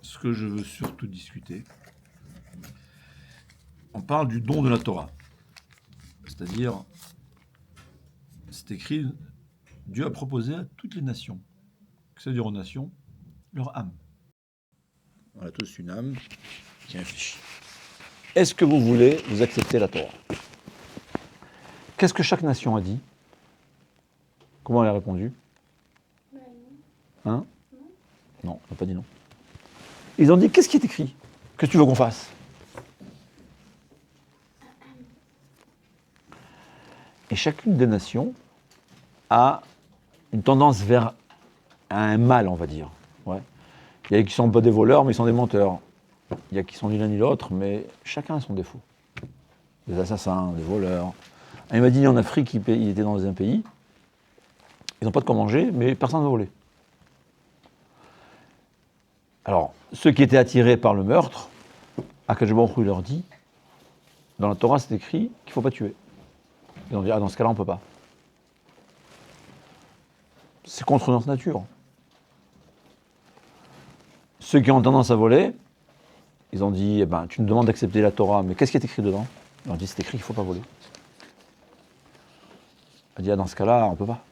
ce que je veux surtout discuter, on parle du don de la Torah. C'est-à-dire, c'est écrit, Dieu a proposé à toutes les nations, que ça veut dire aux nations, leur âme. On a tous une âme qui réfléchit. Est-ce que vous voulez vous accepter la Torah? Qu'est-ce que chaque nation a dit? Comment elle a répondu? Hein? Non, on n'a pas dit non. Ils ont dit, qu'est-ce qui est écrit? Qu'est-ce que tu veux qu'on fasse? Et chacune des nations a une tendance vers un mal, on va dire. Ouais. Il y a qui ne sont pas des voleurs, mais ils sont des menteurs. Il y a qui sont ni l'un ni l'autre, mais chacun a son défaut. Des assassins, des voleurs. Il m'a dit en Afrique, il était dans un pays, ils n'ont pas de quoi manger, mais personne n'a volé. Alors, ceux qui étaient attirés par le meurtre, Akadosh Baruch Hu leur dit, dans la Torah c'est écrit qu'il ne faut pas tuer. Ils ont dit, dans ce cas-là on ne peut pas. C'est contre notre nature. Ceux qui ont tendance à voler, ils ont dit, eh ben, tu nous demandes d'accepter la Torah, mais qu'est-ce qui est écrit dedans? Ils ont dit, c'est écrit qu'il ne faut pas voler. Il a dit, dans ce cas-là, on ne peut pas.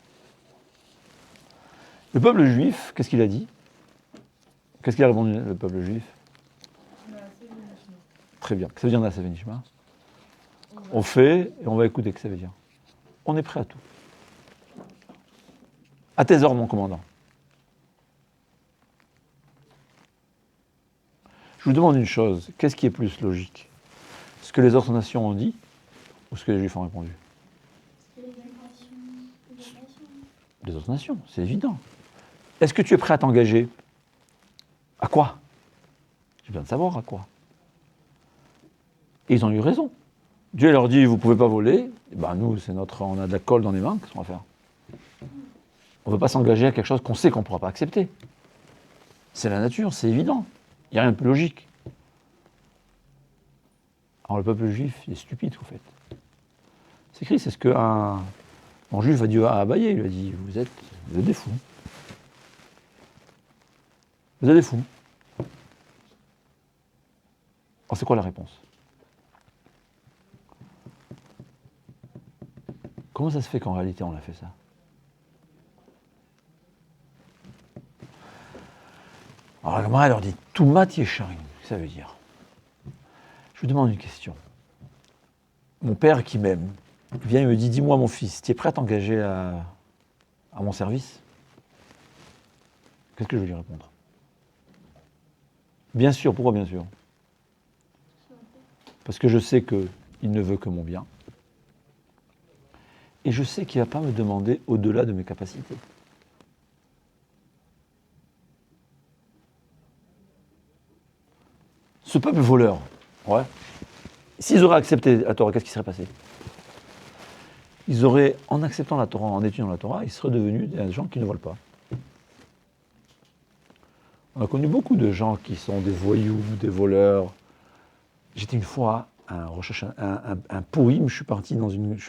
Le peuple juif, qu'est-ce qu'il a dit? Qu'est-ce qu'il a répondu, le peuple juif? Très bien. Qu'est-ce que ça veut dire Na'aseh v'nishma? On fait et on va écouter ce que ça veut dire. On est prêt à tout. À tes ordres, mon commandant. Je vous demande une chose, qu'est-ce qui est plus logique? Ce que les autres nations ont dit ou ce que les Juifs ont répondu? Les autres nations, c'est évident. Est-ce que tu es prêt à t'engager? À quoi? J'ai besoin de savoir à quoi. Et ils ont eu raison. Dieu leur dit, vous ne pouvez pas voler. Et ben nous, on a de la colle dans les mains, qu'est-ce qu'on va faire? On ne veut pas s'engager à quelque chose qu'on sait qu'on ne pourra pas accepter. C'est la nature, c'est évident. Il n'y a rien de plus logique. Alors le peuple juif, il est stupide, au fait. C'est écrit, c'est ce qu'un juif a dit à Abaye, il lui a dit, vous êtes des fous. Vous êtes des fous. Alors c'est quoi la réponse? Comment ça se fait qu'en réalité on a fait ça? Alors la Gemara leur dit, Toumat Yesharim, qu'est-ce que ça veut dire? Je vous demande une question. Mon père qui m'aime vient et me dit, dis-moi mon fils, tu es prêt à t'engager à mon service? Qu'est-ce que je vais lui répondre? Bien sûr, pourquoi bien sûr? Parce que je sais qu'il ne veut que mon bien. Et je sais qu'il ne va pas me demander au-delà de mes capacités. Ce peuple voleur, ouais. S'ils auraient accepté la Torah, qu'est-ce qui serait passé? Ils auraient, en acceptant la Torah, en étudiant la Torah, ils seraient devenus des gens qui ne volent pas. On a connu beaucoup de gens qui sont des voyous, des voleurs. J'étais une fois un Pourim, je suis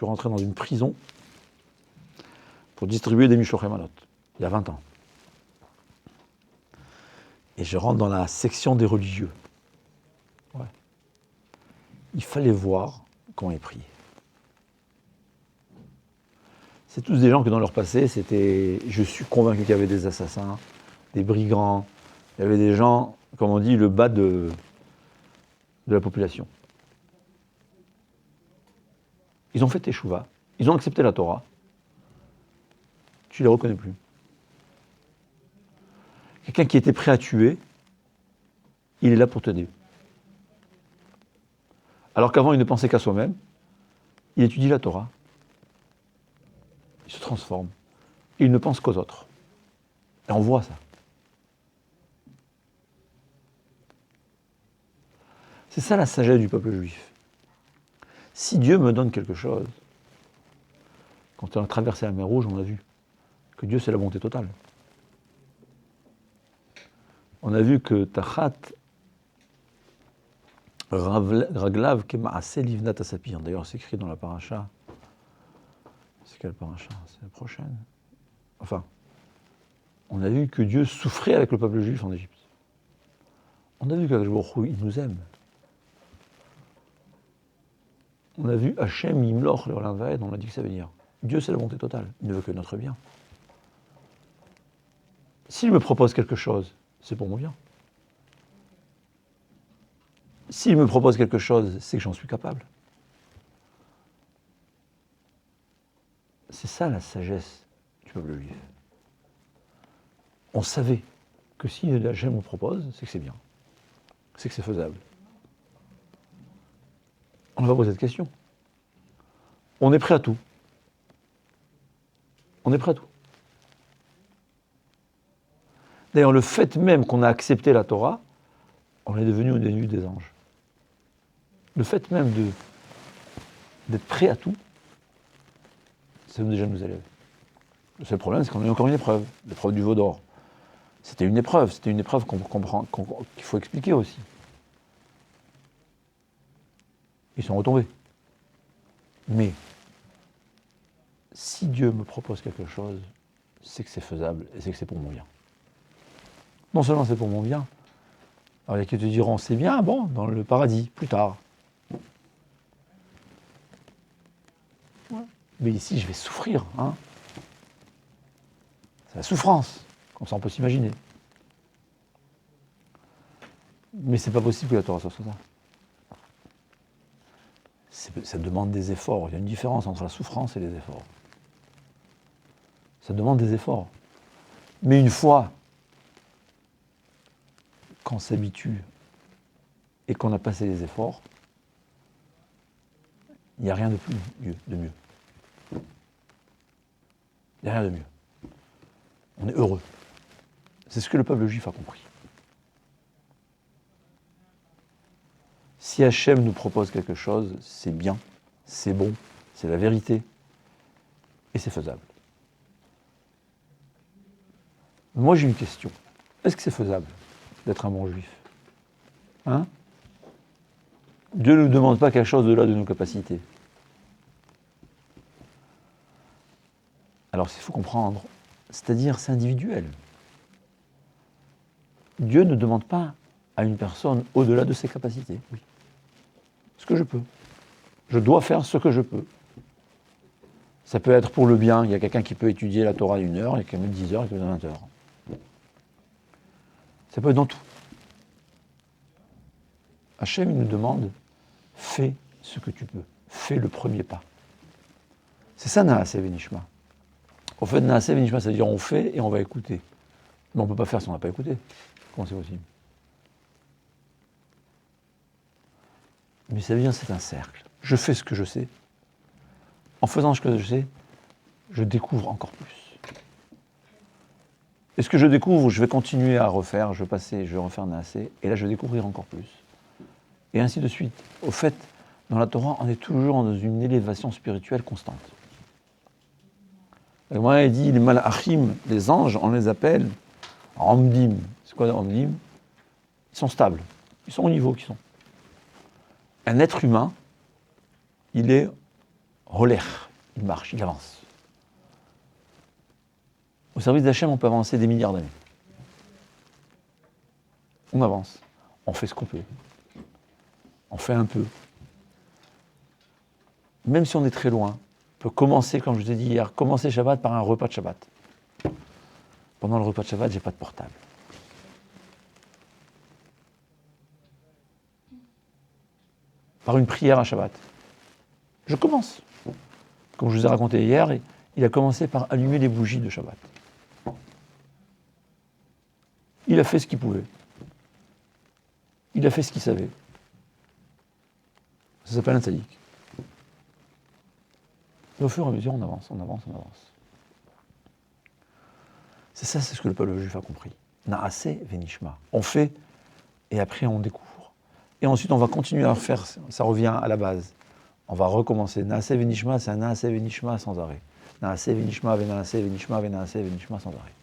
rentré dans une prison pour distribuer des Mishlochei Manot, il y a 20 ans. Et je rentre dans la section des religieux. Ouais. Il fallait voir comment ils priaient. C'est tous des gens que dans leur passé, je suis convaincu qu'il y avait des assassins, des brigands, il y avait des gens, comme on dit, le bas de la population. Ils ont fait teshuva, ils ont accepté la Torah, tu ne les reconnais plus. Quelqu'un qui était prêt à tuer, il est là pour t'aider. Alors qu'avant, il ne pensait qu'à soi-même, il étudie la Torah, il se transforme, il ne pense qu'aux autres. Et on voit ça. C'est ça la sagesse du peuple juif. Si Dieu me donne quelque chose, quand on a traversé la mer Rouge, on a vu que Dieu c'est la bonté totale. On a vu que Tachat Raglav Kema'ase Livnat Asapir. D'ailleurs, c'est écrit dans la paracha. C'est quelle paracha? C'est la prochaine. Enfin, on a vu que Dieu souffrait avec le peuple juif en Égypte. On a vu qu'Akadosh Baruch Hu, il nous aime. On a vu Hachem Yimloch le Olam Vaed, on a dit que ça veut dire Dieu, c'est la bonté totale, il ne veut que notre bien. S'il me propose quelque chose, c'est pour mon bien. S'il me propose quelque chose, c'est que j'en suis capable. C'est ça la sagesse du peuple juif. On savait que si Hachem nous propose, c'est que c'est bien. C'est que c'est faisable. On va poser cette question. On est prêt à tout. On est prêt à tout. D'ailleurs, le fait même qu'on a accepté la Torah, on est devenu des anges. Le fait même d'être prêt à tout, ça déjà nous élève. Le seul problème, c'est qu'on a eu encore une épreuve, l'épreuve du veau d'or. C'était une épreuve qu'on comprend, qu'il faut expliquer aussi. Ils sont retombés. Mais si Dieu me propose quelque chose, c'est que c'est faisable et c'est que c'est pour mon bien. Non seulement c'est pour mon bien, alors il y a qui te diront c'est bien, bon, dans le paradis, plus tard. Ouais. Mais ici, je vais souffrir. Hein. C'est la souffrance, comme ça on peut s'imaginer. Mais c'est pas possible que la Torah soit ça. Ça demande des efforts. Il y a une différence entre la souffrance et les efforts. Ça demande des efforts. Mais une fois qu'on s'habitue et qu'on a passé les efforts, il n'y a rien de mieux. Il n'y a rien de mieux. On est heureux. C'est ce que le peuple juif a compris. Si Hachem nous propose quelque chose, c'est bien, c'est bon, c'est la vérité, et c'est faisable. Moi j'ai une question. Est-ce que c'est faisable d'être un bon juif? Hein? Dieu ne nous demande pas quelque chose au-delà de nos capacités. Alors il faut comprendre, c'est-à-dire c'est individuel. Dieu ne demande pas à une personne au-delà de ses capacités. Oui. Ce que je peux. Je dois faire ce que je peux. Ça peut être pour le bien. Il y a quelqu'un qui peut étudier la Torah 1 heure, il y a quelqu'un qui met 10 heures, il y a quelqu'un qui met 20 heures. Ça peut être dans tout. Hachem, il nous demande, fais ce que tu peux. Fais le premier pas. C'est ça, Naaseh Venishma. Au fait, Naaseh Venishma, c'est-à-dire on fait et on va écouter. Mais on ne peut pas faire si on n'a pas écouté. Comment c'est possible? Mais ça veut dire c'est un cercle. Je fais ce que je sais. En faisant ce que je sais, je découvre encore plus. Et ce que je découvre, je vais continuer à refaire, je vais refaire Naaseh, et là je vais découvrir encore plus. Et ainsi de suite. Au fait, dans la Torah, on est toujours dans une élévation spirituelle constante. Et moi, il dit, les malachim, les anges, on les appelle Amdim. C'est quoi Amdim? Ils sont stables. Ils sont au niveau qu'ils sont. Un être humain, il est roler, il marche, il avance. Au service d'Hachem, on peut avancer des milliards d'années. On avance, on fait ce qu'on peut. On fait un peu. Même si on est très loin, on peut commencer, comme je vous ai dit hier, commencer Shabbat par un repas de Shabbat. Pendant le repas de Shabbat, j'ai pas de portable. Par une prière à Shabbat. Je commence. Comme je vous ai raconté hier, il a commencé par allumer les bougies de Shabbat. Il a fait ce qu'il pouvait. Il a fait ce qu'il savait. Ça s'appelle un tzaddik. Et au fur et à mesure, on avance. C'est ça, c'est ce que le peuple juif a compris. Naaseh Venishma. On fait, et après on découvre. Et ensuite, on va continuer à faire, ça revient à la base. On va recommencer. Naaseh Venishma, c'est un Naaseh Venishma sans arrêt. Naaseh Venishma, Venaaseh Venishma, Venaaseh Venishma sans arrêt.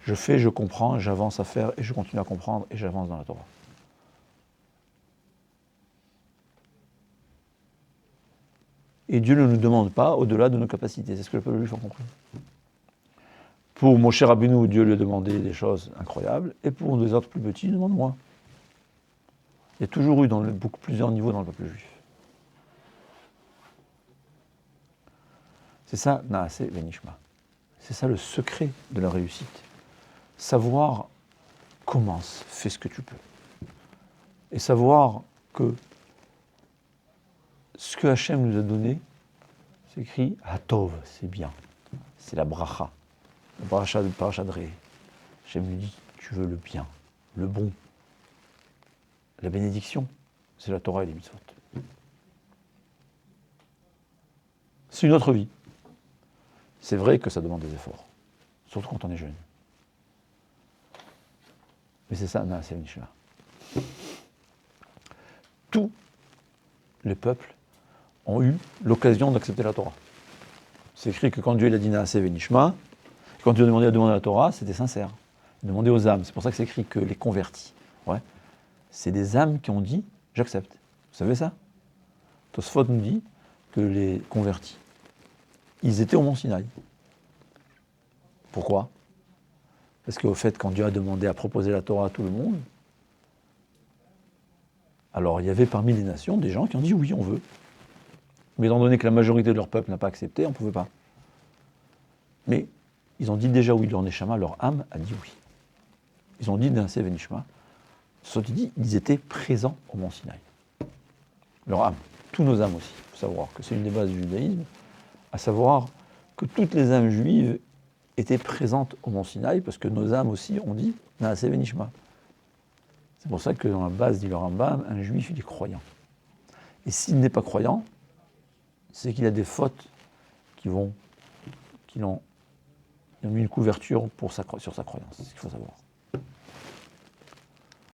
Je fais, je comprends, j'avance à faire, et je continue à comprendre, et j'avance dans la Torah. Et Dieu ne nous demande pas au-delà de nos capacités. C'est ce que le peuple juif a compris. Pour Moshe Rabbeinu, Dieu lui a demandé des choses incroyables, et pour les autres plus petits, il demande moins. Il y a toujours eu beaucoup plusieurs niveaux dans le peuple juif. C'est ça, Naaseh Venishma. C'est ça le secret de la réussite. Savoir commence, fais ce que tu peux. Et savoir que ce que Hachem nous a donné, c'est écrit Hatov, c'est bien. C'est la bracha. La bracha de Parashat Re'eh. Hachem nous dit, tu veux le bien, le bon. La bénédiction, c'est la Torah et les mitzvot. C'est une autre vie. C'est vrai que ça demande des efforts, surtout quand on est jeune. Mais c'est ça, Naaseh Venishma. Tous les peuples ont eu l'occasion d'accepter la Torah. C'est écrit que quand Dieu a dit Naaseh Venishma, quand Dieu a demandé à demander la Torah, c'était sincère. Il demandait aux âmes. C'est pour ça que c'est écrit que les convertis. Ouais. C'est des âmes qui ont dit j'accepte. Vous savez ça? Tosfot nous dit que les convertis, ils étaient au Mont Sinaï. Pourquoi? Parce qu'au fait, quand Dieu a demandé à proposer la Torah à tout le monde, alors il y avait parmi les nations des gens qui ont dit oui, on veut. Mais étant donné que la majorité de leur peuple n'a pas accepté, on ne pouvait pas. Mais ils ont dit déjà oui, leur neshama, leur âme a dit oui. Ils ont dit Naaseh Venishma. Soit dit, ils étaient présents au Mont Sinaï. Leur âme, tous nos âmes aussi. Il faut savoir que c'est une des bases du judaïsme, à savoir que toutes les âmes juives étaient présentes au Mont Sinaï, parce que nos âmes aussi ont dit Naaseh Venishma. C'est pour ça que dans la base, dit le Rambam, un juif, il est croyant. Et s'il n'est pas croyant, c'est qu'il a des fautes qui ont mis une couverture sur sa croyance. C'est ce qu'il faut savoir.